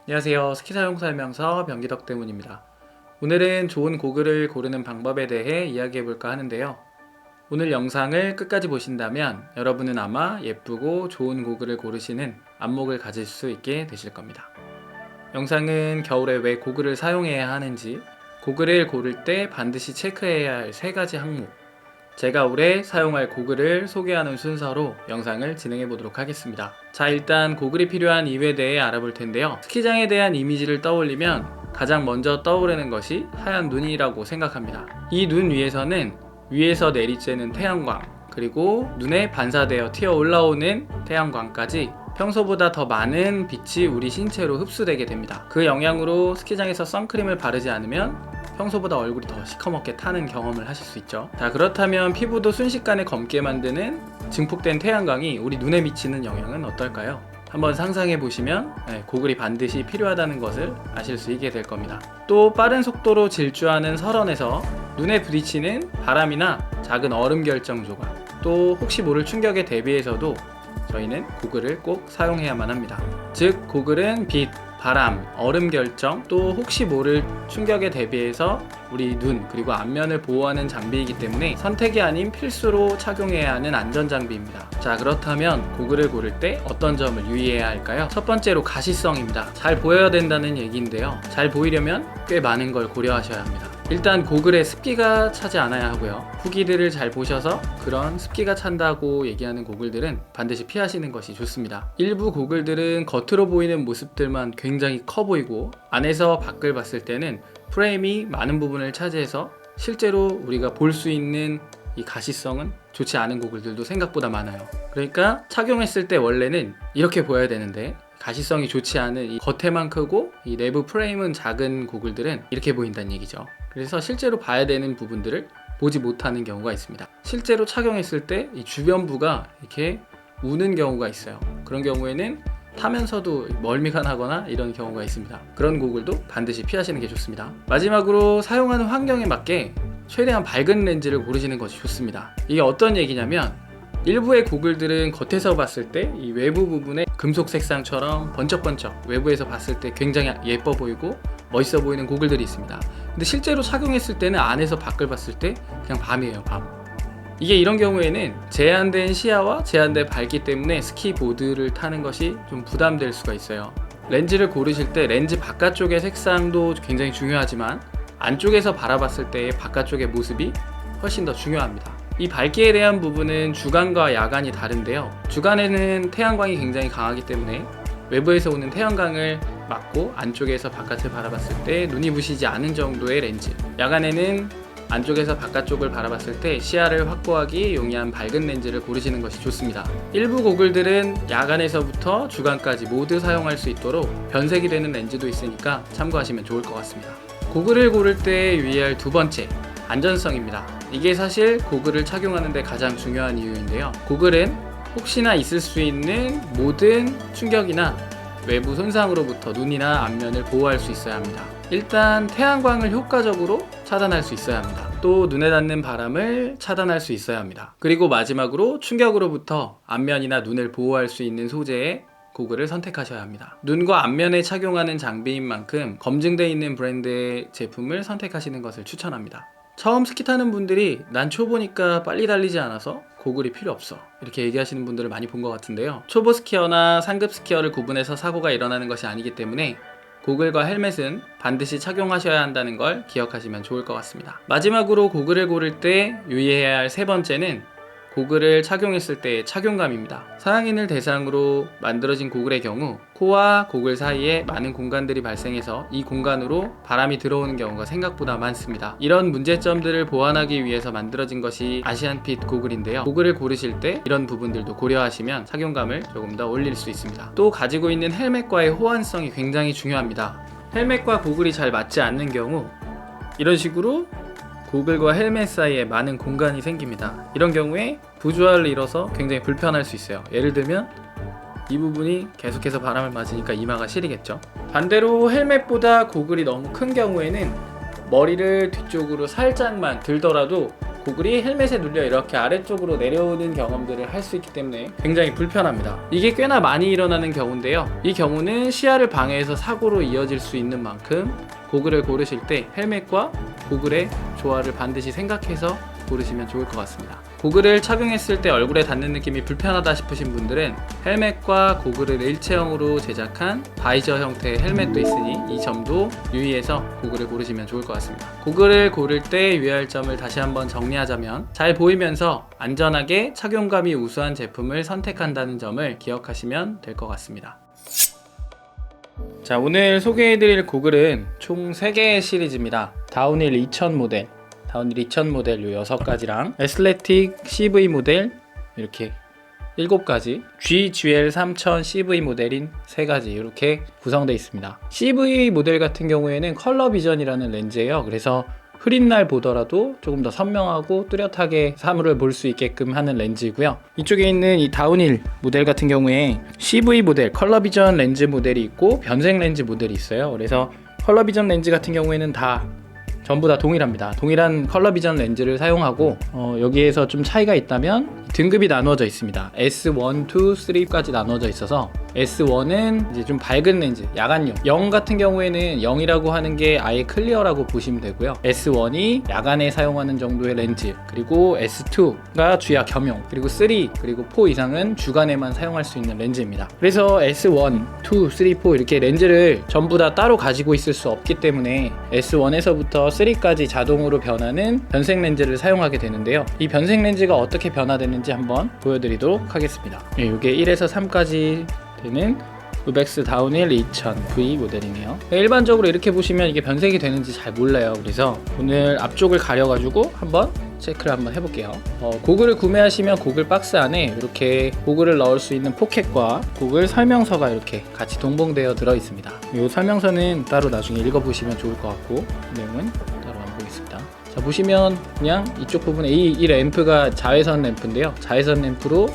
안녕하세요. 스키 사용 설명서 변기덕 때문입니다. 오늘은 좋은 고글을 고르는 방법에 대해 이야기해 볼까 하는데요. 오늘 영상을 끝까지 보신다면 여러분은 아마 예쁘고 좋은 고글을 고르시는 안목을 가질 수 있게 되실 겁니다. 영상은 겨울에 왜 고글을 사용해야 하는지, 고글을 고를 때 반드시 체크해야 할 3가지 항목, 제가 올해 사용할 고글을 소개하는 순서로 영상을 진행해 보도록 하겠습니다. 자, 일단 고글이 필요한 이유에 대해 알아볼 텐데요. 스키장에 대한 이미지를 떠올리면 가장 먼저 떠오르는 것이 하얀 눈이라고 생각합니다. 이 눈 위에서는 위에서 내리쬐는 태양광, 그리고 눈에 반사되어 튀어 올라오는 태양광까지 평소보다 더 많은 빛이 우리 신체로 흡수되게 됩니다. 그 영향으로 스키장에서 선크림을 바르지 않으면 평소보다 얼굴이 더 시커멓게 타는 경험을 하실 수 있죠. 자, 그렇다면 피부도 순식간에 검게 만드는 증폭된 태양광이 우리 눈에 미치는 영향은 어떨까요? 한번 상상해 보시면 고글이 반드시 필요하다는 것을 아실 수 있게 될 겁니다. 또 빠른 속도로 질주하는 설원에서 눈에 부딪히는 바람이나 작은 얼음 결정 조각, 또 혹시 모를 충격에 대비해서도 저희는 고글을 꼭 사용해야만 합니다. 즉, 고글은 빛, 바람, 얼음 결정, 또 혹시 모를 충격에 대비해서 우리 눈 그리고 안면을 보호하는 장비이기 때문에 선택이 아닌 필수로 착용해야 하는 안전장비입니다. 자, 그렇다면 고글을 고를 때 어떤 점을 유의해야 할까요? 첫 번째로 가시성입니다. 잘 보여야 된다는 얘기인데요. 잘 보이려면 꽤 많은 걸 고려하셔야 합니다. 일단 고글에 습기가 차지 않아야 하고요. 후기들을 잘 보셔서 그런 습기가 찬다고 얘기하는 고글들은 반드시 피하시는 것이 좋습니다. 일부 고글들은 겉으로 보이는 모습들만 굉장히 커 보이고 안에서 밖을 봤을 때는 프레임이 많은 부분을 차지해서 실제로 우리가 볼 수 있는 이 가시성은 좋지 않은 고글들도 생각보다 많아요. 그러니까 착용했을 때 원래는 이렇게 보여야 되는데 가시성이 좋지 않은 이 겉에만 크고 이 내부 프레임은 작은 고글들은 이렇게 보인다는 얘기죠. 그래서 실제로 봐야 되는 부분들을 보지 못하는 경우가 있습니다. 실제로 착용했을 때 이 주변부가 이렇게 우는 경우가 있어요. 그런 경우에는 타면서도 멀미가 나거나 이런 경우가 있습니다. 그런 고글도 반드시 피하시는 게 좋습니다. 마지막으로 사용하는 환경에 맞게 최대한 밝은 렌즈를 고르시는 것이 좋습니다. 이게 어떤 얘기냐면 일부의 고글들은 겉에서 봤을 때 이 외부 부분에 금속 색상처럼 번쩍번쩍 외부에서 봤을 때 굉장히 예뻐 보이고 멋있어 보이는 고글들이 있습니다. 근데 실제로 착용했을 때는 안에서 밖을 봤을 때 그냥 밤이에요, 밤. 이게 이런 경우에는 제한된 시야와 제한된 밝기 때문에 스키보드를 타는 것이 좀 부담될 수가 있어요. 렌즈를 고르실 때 렌즈 바깥쪽의 색상도 굉장히 중요하지만 안쪽에서 바라봤을 때의 바깥쪽의 모습이 훨씬 더 중요합니다. 이 밝기에 대한 부분은 주간과 야간이 다른데요. 주간에는 태양광이 굉장히 강하기 때문에 외부에서 오는 태양광을 막고 안쪽에서 바깥을 바라봤을 때 눈이 부시지 않은 정도의 렌즈, 야간에는 안쪽에서 바깥쪽을 바라봤을 때 시야를 확보하기 용이한 밝은 렌즈를 고르시는 것이 좋습니다. 일부 고글들은 야간에서부터 주간까지 모두 사용할 수 있도록 변색이 되는 렌즈도 있으니까 참고하시면 좋을 것 같습니다. 고글을 고를 때 유의할 두 번째, 안전성입니다. 이게 사실 고글을 착용하는 데 가장 중요한 이유인데요. 고글은 혹시나 있을 수 있는 모든 충격이나 외부 손상으로부터 눈이나 안면을 보호할 수 있어야 합니다. 일단 태양광을 효과적으로 차단할 수 있어야 합니다. 또 눈에 닿는 바람을 차단할 수 있어야 합니다. 그리고 마지막으로 충격으로부터 안면이나 눈을 보호할 수 있는 소재의 고글을 선택하셔야 합니다. 눈과 안면에 착용하는 장비인 만큼 검증되어 있는 브랜드의 제품을 선택하시는 것을 추천합니다. 처음 스키 타는 분들이 난 초보니까 빨리 달리지 않아서 고글이 필요 없어 이렇게 얘기하시는 분들을 많이 본 것 같은데요. 초보 스키어나 상급 스키어를 구분해서 사고가 일어나는 것이 아니기 때문에 고글과 헬멧은 반드시 착용하셔야 한다는 걸 기억하시면 좋을 것 같습니다. 마지막으로 고글을 고를 때 유의해야 할 세 번째는 고글을 착용했을 때의 착용감입니다. 서양인을 대상으로 만들어진 고글의 경우 코와 고글 사이에 많은 공간들이 발생해서 이 공간으로 바람이 들어오는 경우가 생각보다 많습니다. 이런 문제점들을 보완하기 위해서 만들어진 것이 아시안핏 고글인데요. 고글을 고르실 때 이런 부분들도 고려하시면 착용감을 조금 더 올릴 수 있습니다. 또 가지고 있는 헬멧과의 호환성이 굉장히 중요합니다. 헬멧과 고글이 잘 맞지 않는 경우 이런 식으로 고글과 헬멧 사이에 많은 공간이 생깁니다. 이런 경우에 부조화를 잃어서 굉장히 불편할 수 있어요. 예를 들면 이 부분이 계속해서 바람을 맞으니까 이마가 시리겠죠. 반대로 헬멧보다 고글이 너무 큰 경우에는 머리를 뒤쪽으로 살짝만 들더라도 고글이 헬멧에 눌려 이렇게 아래쪽으로 내려오는 경험들을 할 수 있기 때문에 굉장히 불편합니다. 이게 꽤나 많이 일어나는 경우인데요, 이 경우는 시야를 방해해서 사고로 이어질 수 있는 만큼 고글을 고르실 때 헬멧과 고글의 조화를 반드시 생각해서 고르시면 좋을 것 같습니다. 고글을 착용했을 때 얼굴에 닿는 느낌이 불편하다 싶으신 분들은 헬멧과 고글을 일체형으로 제작한 바이저 형태의 헬멧도 있으니 이 점도 유의해서 고글을 고르시면 좋을 것 같습니다. 고글을 고를 때 유의할 점을 다시 한번 정리하자면, 잘 보이면서 안전하게 착용감이 우수한 제품을 선택한다는 점을 기억하시면 될 것 같습니다. 자, 오늘 소개해드릴 고글은 총 3개의 시리즈입니다. 다운힐 2000 모델, 다운힐 2000 모델 요 6가지랑 애슬레틱 CV 모델 이렇게 7가지, GGL 3000 CV 모델인 3가지 이렇게 구성되어 있습니다. CV 모델 같은 경우에는 컬러 비전이라는 렌즈예요. 그래서 흐린 날 보더라도 조금 더 선명하고 뚜렷하게 사물을 볼 수 있게끔 하는 렌즈이고요. 이쪽에 있는 이 다운힐 모델 같은 경우에 CV 모델, 컬러 비전 렌즈 모델이 있고 변색 렌즈 모델이 있어요. 그래서 컬러 비전 렌즈 같은 경우에는 전부 다 동일합니다. 동일한 컬러 비전 렌즈를 사용하고, 여기에서 좀 차이가 있다면 등급이 나누어져 있습니다. S1, 2, 3까지 나누어져 있어서 S1은 이제 좀 밝은 렌즈, 야간용. 0 같은 경우에는 0이라고 하는 게 아예 클리어라고 보시면 되고요. S1이 야간에 사용하는 정도의 렌즈, 그리고 S2가 주야 겸용, 그리고 3, 그리고 4 이상은 주간에만 사용할 수 있는 렌즈입니다. 그래서 S1, 2, 3, 4 이렇게 렌즈를 전부 다 따로 가지고 있을 수 없기 때문에 S1에서부터 3까지 자동으로 변하는 변색 렌즈를 사용하게 되는데요. 이 변색 렌즈가 어떻게 변화되는지 한번 보여드리도록 하겠습니다. 이게 1에서 3까지 되는 우벡스 다운힐 2000V 모델이네요. 일반적으로 이렇게 보시면 이게 변색이 되는지 잘 몰라요. 그래서 오늘 앞쪽을 가려가지고 한번 체크를 한번 해볼게요. 고글을 구매하시면 고글 박스 안에 이렇게 고글을 넣을 수 있는 포켓과 고글 설명서가 이렇게 같이 동봉되어 들어 있습니다. 이 설명서는 따로 나중에 읽어보시면 좋을 것 같고, 내용은 따로 안 보겠습니다. 자, 보시면 그냥 이쪽 부분에 이 램프가 자외선 램프인데요, 자외선 램프로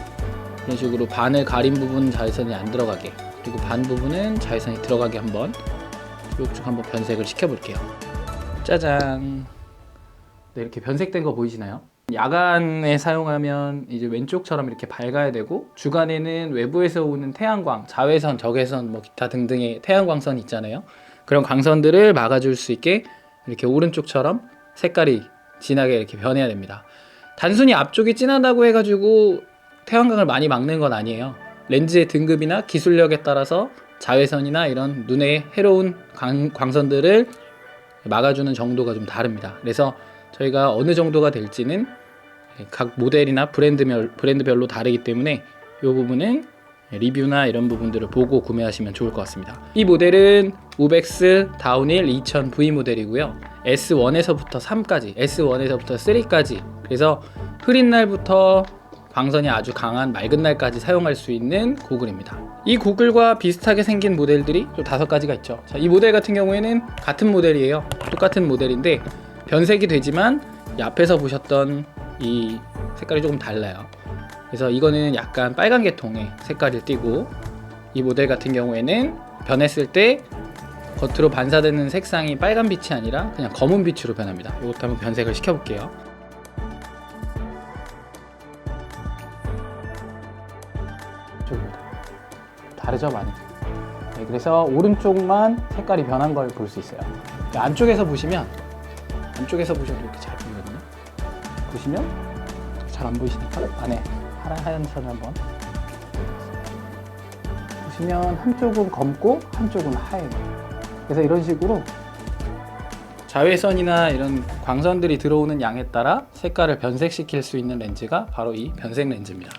이런 식으로 반을 가린 부분 자외선이 안 들어가게, 그리고 반 부분은 자외선이 들어가게 한번 이쪽 한번 변색을 시켜볼게요. 짜잔. 네, 이렇게 변색된 거 보이시나요? 야간에 사용하면 이제 왼쪽처럼 이렇게 밝아야 되고, 주간에는 외부에서 오는 태양광, 자외선, 적외선, 뭐 기타 등등의 태양광선 있잖아요. 그런 광선들을 막아줄 수 있게 이렇게 오른쪽처럼 색깔이 진하게 이렇게 변해야 됩니다. 단순히 앞쪽이 진하다고 해가지고 태양광을 많이 막는 건 아니에요. 렌즈의 등급이나 기술력에 따라서 자외선이나 이런 눈에 해로운 광선들을 막아주는 정도가 좀 다릅니다. 그래서 저희가 어느 정도가 될지는 각 모델이나 브랜드별로 다르기 때문에 이 부분은 리뷰나 이런 부분들을 보고 구매하시면 좋을 것 같습니다. 이 모델은 우벡스 다운힐 2000V 모델이고요. S1에서부터 3까지, S1에서부터 3까지, 그래서 흐린 날부터 광선이 아주 강한 맑은 날까지 사용할 수 있는 고글입니다. 이 고글과 비슷하게 생긴 모델들이 또 5가지가 있죠. 자, 이 모델 같은 경우에는 같은 모델이에요. 똑같은 모델인데 변색이 되지만 이 앞에서 보셨던 이 색깔이 조금 달라요. 그래서 이거는 약간 빨간 계통의 색깔을 띠고, 이 모델 같은 경우에는 변했을 때 겉으로 반사되는 색상이 빨간 빛이 아니라 그냥 검은 빛으로 변합니다. 이것도 한번 변색을 시켜볼게요. 다르죠, 많이. 네, 그래서 오른쪽만 색깔이 변한 걸 볼 수 있어요. 안쪽에서 보셔도 이렇게 잘 보이거든요. 보시면 잘 안 보이시니까 안에 하얀 선을 한번 보시면 한쪽은 검고 한쪽은 하얘요. 그래서 이런 식으로 자외선이나 이런 광선들이 들어오는 양에 따라 색깔을 변색시킬 수 있는 렌즈가 바로 이 변색 렌즈입니다.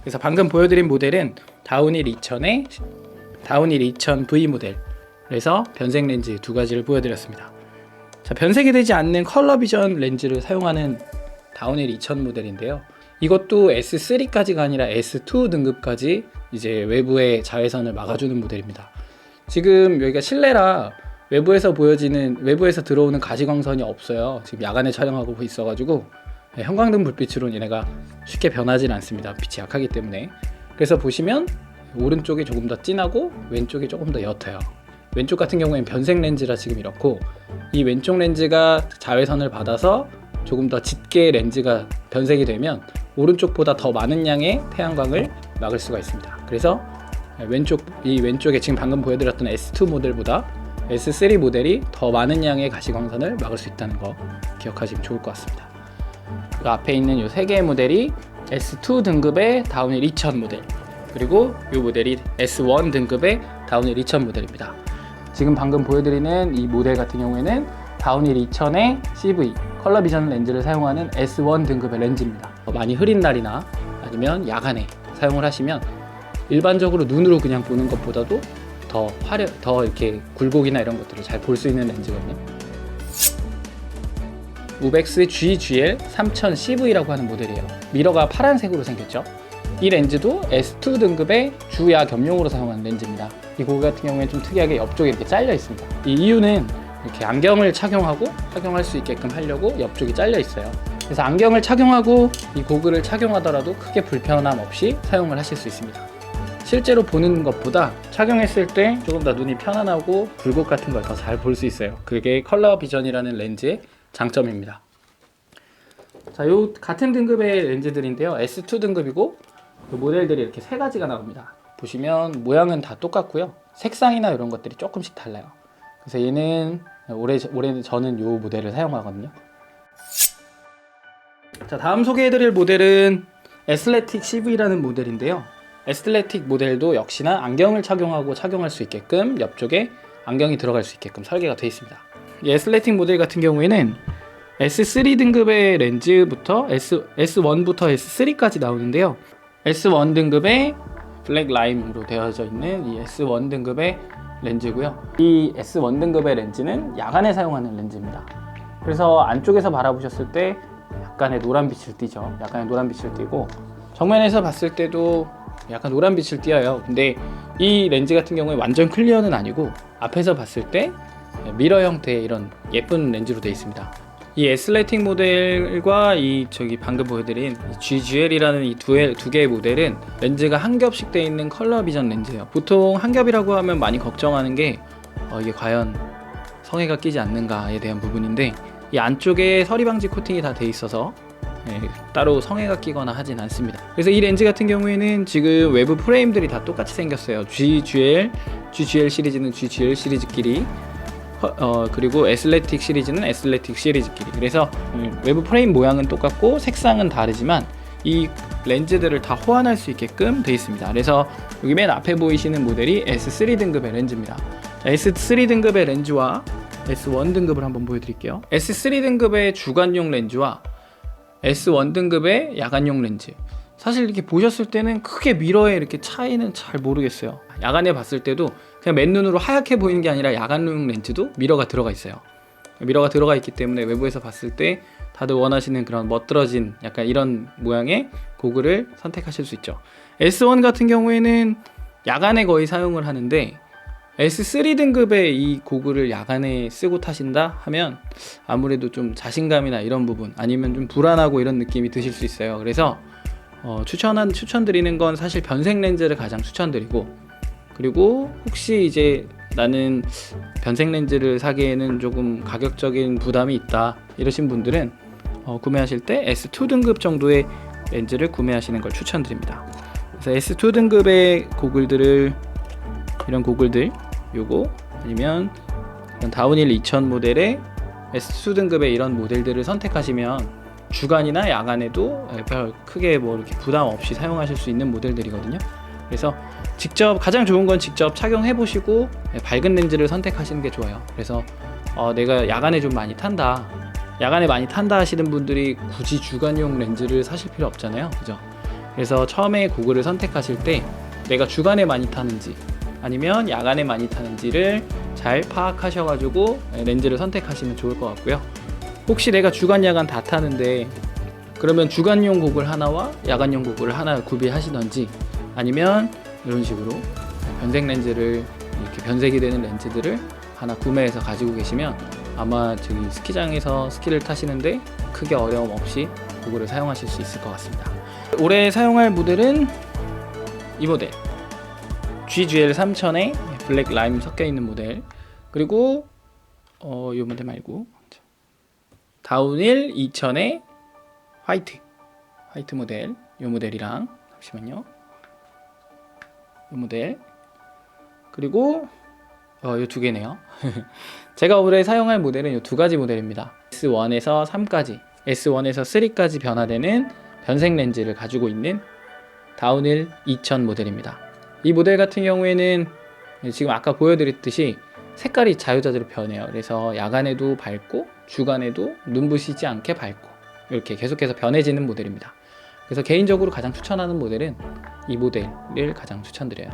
그래서 방금 보여드린 모델은 다운힐 2000의 다운힐 2000V 모델, 그래서 변색 렌즈 2가지를 보여드렸습니다. 자, 변색이 되지 않는 컬러 비전 렌즈를 사용하는 다운힐 2000 모델인데요. 이것도 S3까지가 아니라 S2 등급까지 이제 외부의 자외선을 막아주는 모델입니다. 지금 여기가 실내라 외부에서 들어오는 가시광선이 없어요. 지금 야간에 촬영하고 있어가지고 형광등 불빛으로는 얘네가 쉽게 변하진 않습니다. 빛이 약하기 때문에. 그래서 보시면 오른쪽이 조금 더 진하고 왼쪽이 조금 더 옅어요. 왼쪽 같은 경우에는 변색 렌즈라 지금 이렇고, 이 왼쪽 렌즈가 자외선을 받아서 조금 더 짙게 렌즈가 변색이 되면 오른쪽보다 더 많은 양의 태양광을 막을 수가 있습니다. 그래서 왼쪽에 지금 방금 보여드렸던 S2 모델보다 S3 모델이 더 많은 양의 가시광선을 막을 수 있다는 거 기억하시면 좋을 것 같습니다. 그 앞에 있는 이 세 개의 모델이 S2 등급의 다운힐 2000 모델, 그리고 이 모델이 S1 등급의 다운힐 2000 모델입니다. 지금 방금 보여드리는 이 모델 같은 경우에는 다운힐 2000의 CV 컬러 비전 렌즈를 사용하는 S1 등급의 렌즈입니다. 많이 흐린 날이나 아니면 야간에 사용을 하시면 일반적으로 눈으로 그냥 보는 것보다도 더 이렇게 굴곡이나 이런 것들을 잘 볼 수 있는 렌즈거든요. 우벡스 GGL 3000 CV라고 하는 모델이에요. 미러가 파란색으로 생겼죠. 이 렌즈도 S2 등급의 주야 겸용으로 사용하는 렌즈입니다. 이 고글 같은 경우에 좀 특이하게 옆쪽에 이렇게 잘려 있습니다. 이 이유는 이렇게 안경을 착용할 수 있게끔 하려고 옆쪽이 잘려 있어요. 그래서 안경을 착용하고 이 고글을 착용하더라도 크게 불편함 없이 사용을 하실 수 있습니다. 실제로 보는 것보다 착용했을 때 조금 더 눈이 편안하고 굴곡 같은 걸 더 잘 볼 수 있어요. 그게 컬러 비전이라는 렌즈의 장점입니다. 자, 요 같은 등급의 렌즈들인데요. S2 등급이고 모델들이 이렇게 세 가지가 나옵니다. 보시면 모양은 다 똑같고요. 색상이나 이런 것들이 조금씩 달라요. 그래서 얘는 올해 저는 요 모델을 사용하거든요. 자, 다음 소개해드릴 모델은 애슬레틱 CV라는 모델인데요. 애슬레틱 모델도 역시나 안경을 착용할 수 있게끔 옆쪽에 안경이 들어갈 수 있게끔 설계가 되어 있습니다. 이 애슬레틱 모델 같은 경우에는 S3 등급의 렌즈부터 S1부터 S3까지 나오는데요. S1 등급의 블랙 라임으로 되어져 있는 이 S1 등급의 렌즈고요. 이 S1 등급의 렌즈는 야간에 사용하는 렌즈입니다. 그래서 안쪽에서 바라보셨을 때 약간의 노란빛을 띠죠. 약간의 노란빛을 띠고 정면에서 봤을 때도 약간 노란빛을 띄어요. 근데 이 렌즈 같은 경우에 완전 클리어는 아니고 앞에서 봤을 때 미러 형태의 이런 예쁜 렌즈로 되어 있습니다. 이 애슬레틱 모델과 방금 보여드린 GGL이라는 이 두 개의 모델은 렌즈가 한 겹씩 되어 있는 컬러 비전 렌즈예요. 보통 한 겹이라고 하면 많이 걱정하는 게 이게 과연 성에가 끼지 않는가에 대한 부분인데, 이 안쪽에 서리 방지 코팅이 다 되어 있어서 따로 성에가 끼거나 하진 않습니다. 그래서 이 렌즈 같은 경우에는 지금 외부 프레임들이 다 똑같이 생겼어요. GGL 시리즈는 GGL 시리즈끼리, 그리고 애슬레틱 시리즈는 애슬레틱 시리즈끼리. 그래서 외부 프레임 모양은 똑같고 색상은 다르지만 이 렌즈들을 다 호환할 수 있게끔 되어 있습니다. 그래서 여기 맨 앞에 보이시는 모델이 S3 등급의 렌즈입니다. S3 등급의 렌즈와 S1 등급을 한번 보여드릴게요. S3 등급의 주간용 렌즈와 S1 등급의 야간용 렌즈, 사실 이렇게 보셨을 때는 크게 미러에 이렇게 차이는 잘 모르겠어요. 야간에 봤을 때도 그냥 맨눈으로 하얗게 보이는 게 아니라 야간용 렌즈도 미러가 들어가 있어요. 미러가 들어가 있기 때문에 외부에서 봤을 때 다들 원하시는 그런 멋들어진 약간 이런 모양의 고글을 선택하실 수 있죠. S1 같은 경우에는 야간에 거의 사용을 하는데 S3 등급의 이 고글을 야간에 쓰고 타신다 하면 아무래도 좀 자신감이나 이런 부분, 아니면 좀 불안하고 이런 느낌이 드실 수 있어요. 그래서 추천드리는 건 사실 변색 렌즈를 가장 추천드리고, 그리고 혹시 이제 나는 변색 렌즈를 사기에는 조금 가격적인 부담이 있다 이러신 분들은 구매하실 때 S2 등급 정도의 렌즈를 구매하시는 걸 추천드립니다. 그래서 S2 등급의 고글들을, 이런 고글들, 요거 아니면 다운힐 2000 모델의 S2 등급의 이런 모델들을 선택하시면 주간이나 야간에도 별 크게 이렇게 부담 없이 사용하실 수 있는 모델들이거든요. 그래서 가장 좋은 건 직접 착용해 보시고 밝은 렌즈를 선택하시는 게 좋아요. 그래서 내가 야간에 많이 탄다 하시는 분들이 굳이 주간용 렌즈를 사실 필요 없잖아요, 그죠? 그래서 처음에 고글을 선택하실 때 내가 주간에 많이 타는지 아니면 야간에 많이 타는지를 잘 파악하셔가지고 렌즈를 선택하시면 좋을 것 같고요. 혹시 내가 주간 야간 다 타는데 그러면 주간용 고글 하나와 야간용 고글을 하나 구비하시던지, 아니면 이런 식으로 변색 렌즈를, 이렇게 변색이 되는 렌즈들을 하나 구매해서 가지고 계시면 아마 저기 스키장에서 스키를 타시는데 크게 어려움 없이 고글을 사용하실 수 있을 것 같습니다. 올해 사용할 모델은 이 모델 GGL 3000에 블랙 라임 섞여 있는 모델, 그리고 이 모델 말고 다운힐 2000의 화이트 모델, 이 모델이랑 잠시만요, 이 모델, 그리고 이 두 개네요. 제가 올해 사용할 모델은 이 두 가지 모델입니다. S1에서 3까지, S1에서 3까지 변화되는 변색 렌즈를 가지고 있는 다운힐 2000 모델입니다. 이 모델 같은 경우에는 지금 아까 보여드렸듯이 색깔이 자유자재로 변해요. 그래서 야간에도 밝고 주간에도 눈부시지 않게 밝고 이렇게 계속해서 변해지는 모델입니다. 그래서 개인적으로 가장 추천하는 모델은 이 모델을 가장 추천드려요.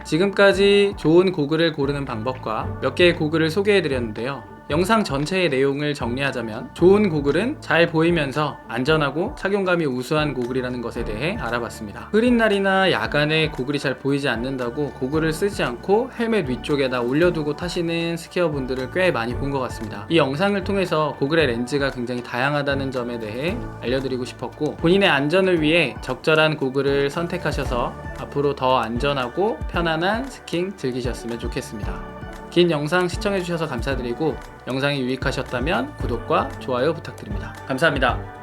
지금까지 좋은 고글을 고르는 방법과 몇 개의 고글을 소개해드렸는데요. 영상 전체의 내용을 정리하자면 좋은 고글은 잘 보이면서 안전하고 착용감이 우수한 고글이라는 것에 대해 알아봤습니다. 흐린 날이나 야간에 고글이 잘 보이지 않는다고 고글을 쓰지 않고 헬멧 위쪽에다 올려두고 타시는 스키어분들을 꽤 많이 본 것 같습니다. 이 영상을 통해서 고글의 렌즈가 굉장히 다양하다는 점에 대해 알려드리고 싶었고, 본인의 안전을 위해 적절한 고글을 선택하셔서 앞으로 더 안전하고 편안한 스킹 즐기셨으면 좋겠습니다. 긴 영상 시청해주셔서 감사드리고, 영상이 유익하셨다면 구독과 좋아요 부탁드립니다. 감사합니다.